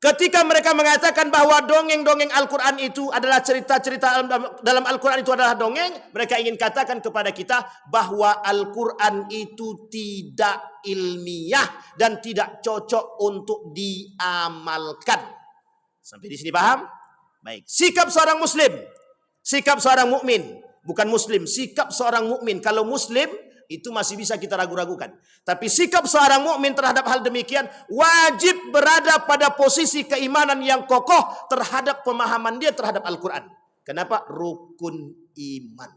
ketika mereka mengatakan bahwa dongeng-dongeng Al-Quran itu adalah cerita-cerita dalam Al-Quran itu adalah dongeng, mereka ingin katakan kepada kita bahwa Al-Quran itu tidak ilmiah dan tidak cocok untuk diamalkan. Sampai di sini paham? Baik. Sikap seorang muslim, sikap seorang mukmin, bukan muslim, sikap seorang mukmin. Kalau muslim itu masih bisa kita ragu-ragukan. Tapi sikap seorang mukmin terhadap hal demikian wajib berada pada posisi keimanan yang kokoh terhadap pemahaman dia terhadap Al-Quran. Kenapa? Rukun iman.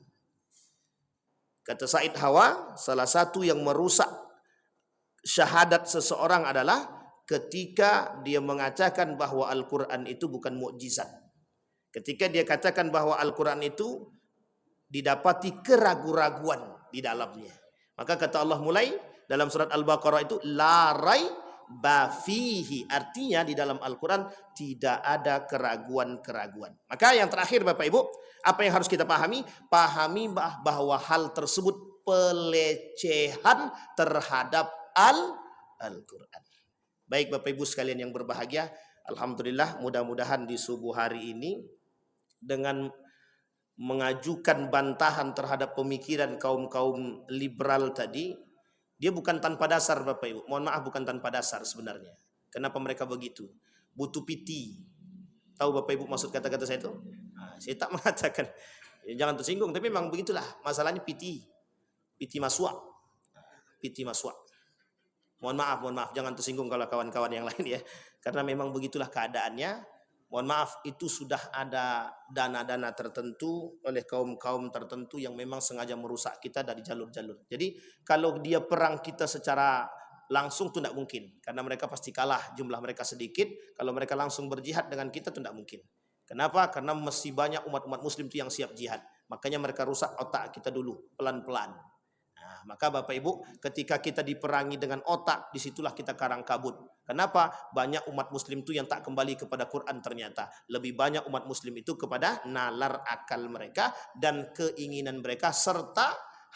Kata Said Hawa, salah satu yang merusak syahadat seseorang adalah ketika dia mengatakan bahwa Al-Quran itu bukan mukjizat. Ketika dia katakan bahwa Al-Quran itu didapati keraguan-raguan di dalamnya. Maka kata Allah mulai dalam surat Al-Baqarah itu la raiba fihi, artinya di dalam Al-Quran tidak ada keraguan-keraguan. Maka yang terakhir Bapak Ibu, apa yang harus kita pahami? Pahami bahwa hal tersebut pelecehan terhadap Al-Quran. Baik Bapak Ibu sekalian yang berbahagia, alhamdulillah mudah-mudahan di subuh hari ini dengan mengajukan bantahan terhadap pemikiran kaum-kaum liberal tadi, dia bukan tanpa dasar Bapak Ibu. Mohon maaf, bukan tanpa dasar sebenarnya. Kenapa mereka begitu? Butuh piti. Tahu Bapak Ibu maksud kata-kata saya itu? Nah, saya tak mengatakan jangan tersinggung, tapi memang begitulah. Masalahnya piti. Piti maswa. Piti maswa. Mohon maaf, jangan tersinggung kalau kawan-kawan yang lain ya. Karena memang begitulah keadaannya. Mohon maaf, itu sudah ada dana-dana tertentu oleh kaum-kaum tertentu yang memang sengaja merusak kita dari jalur-jalur. Jadi kalau dia perang kita secara langsung itu tidak mungkin. Karena mereka pasti kalah, jumlah mereka sedikit. Kalau mereka langsung berjihad dengan kita itu tidak mungkin. Kenapa? Karena masih banyak umat-umat muslim itu yang siap jihad. Makanya mereka rusak otak kita dulu, pelan-pelan. Nah, maka Bapak Ibu, ketika kita diperangi dengan otak, disitulah kita karang kabut. Kenapa? Banyak umat muslim itu yang tak kembali kepada Quran ternyata. Lebih banyak umat muslim itu kepada nalar akal mereka dan keinginan mereka, serta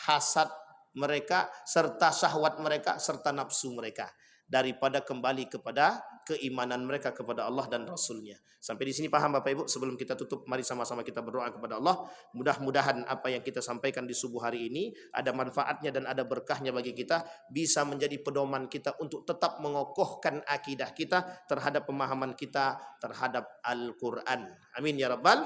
hasad mereka, serta syahwat mereka, serta nafsu mereka. Daripada kembali kepada keimanan mereka kepada Allah dan Rasulnya. Sampai di sini paham Bapak Ibu? Sebelum kita tutup, mari sama-sama kita berdoa kepada Allah. Mudah-mudahan apa yang kita sampaikan di subuh hari ini ada manfaatnya dan ada berkahnya bagi kita, bisa menjadi pedoman kita untuk tetap mengokohkan akidah kita terhadap pemahaman kita terhadap Al-Quran. Amin ya Rabbal.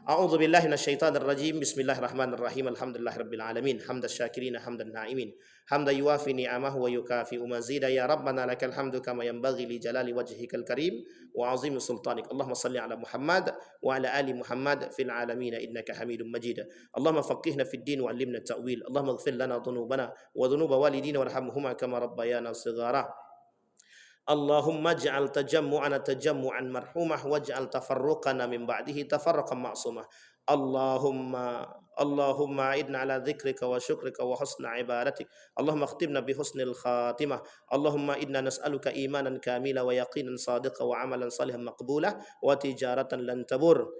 A'udzu billahi minasyaitonir rajim. Bismillahirrahmanirrahim. Alhamdulillahirabbil alamin. Hamdas syakirin hamdan na'imin. Hamdan yuwafi ni'amahu wa yukafi'u mazida. Ya Rabbana lakal hamdu kama yanbaghi li jalali wajhikal karim wa 'azimi sultanik. Allahumma shalli ala Muhammad wa ala ali Muhammad fil alamin innaka Hamidum Majid. Allahumma faqihna fid din wa 'allimna ta'wil. Allahumma ighfir lana dhunubana wa dhunuba walidina warhamhuma kama rabbayana shighara. Allahumma ij'al tajammu'ana tajammu'an marhumah waj'al tafarruqana min ba'dihi tafarruqan ma'sumah. Allahumma a'idna ala dzikrika wa syukrika wa husna ibadatik. Allahumma akhtimna bi husnil khatimah. Allahumma inna nas'aluka imanan kamila wa yaqinan sadiqa wa amalan salihan maqbula wa tijaratan lan tabur.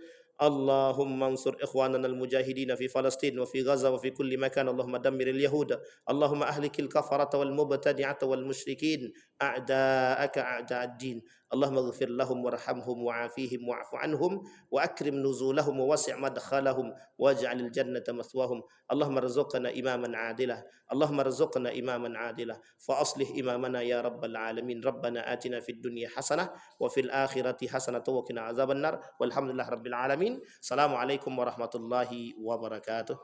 Allahumma ansur ikhwanana al-mujahidin fi Palestin wa fi Gaza wa fi kulli makan. Allahumma dammir al-yahuda. Allahumma ahlikil kafarata wal mubtadi'ata wal musyrikin a'da'aka a'da'ad din. Allahumma ighfir lahum warhamhum wa'afihim wa'fu anhum wa akrim nuzulahum wa wasi' madkhalahum waj'alil jannata mathwahum. Allahumma rzuqna imaman 'adilah. Allahumma rzuqna imaman 'adilah. Fa aslih imamana ya rabbal alamin. Rabbana atina fid dunya hasanah wa fil akhirati hasanah wa qina azaban nar. Walhamdulillah rabbil alamin. Assalamualaikum warahmatullahi wabarakatuh.